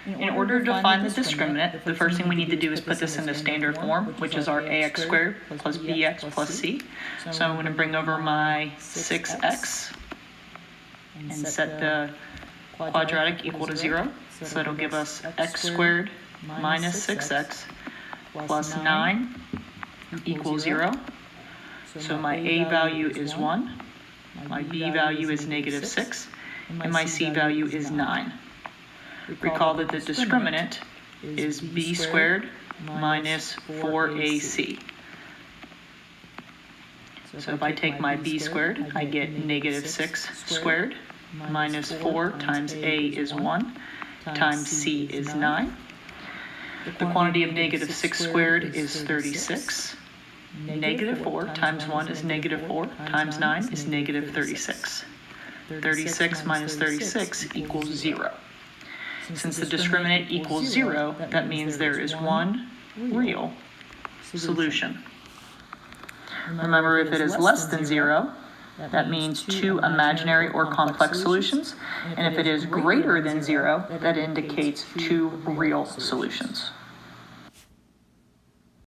In order to find the discriminant, the first thing we need to do is put this into standard form, which is our ax squared plus bx plus c. So I'm going to bring over my 6x and set the quadratic equal to 0. So it'll give us x squared minus 6x plus 9 equals 0. So my a value is 1, my b value is negative 6, and my c value is 9. Recall that the discriminant is b squared minus 4ac. So if I take my b squared, I get negative 6 squared minus 4 times a is 1 times c is 9. The quantity of negative 6 squared is 36. Negative 4 times 1 is negative 4 times 9 is negative 36. 36 minus 36 equals 0. Since the discriminant equals 0, that means there is one real solution. Remember, if it is less than 0, that means two imaginary or complex solutions. And if it is greater than 0, that indicates two real solutions.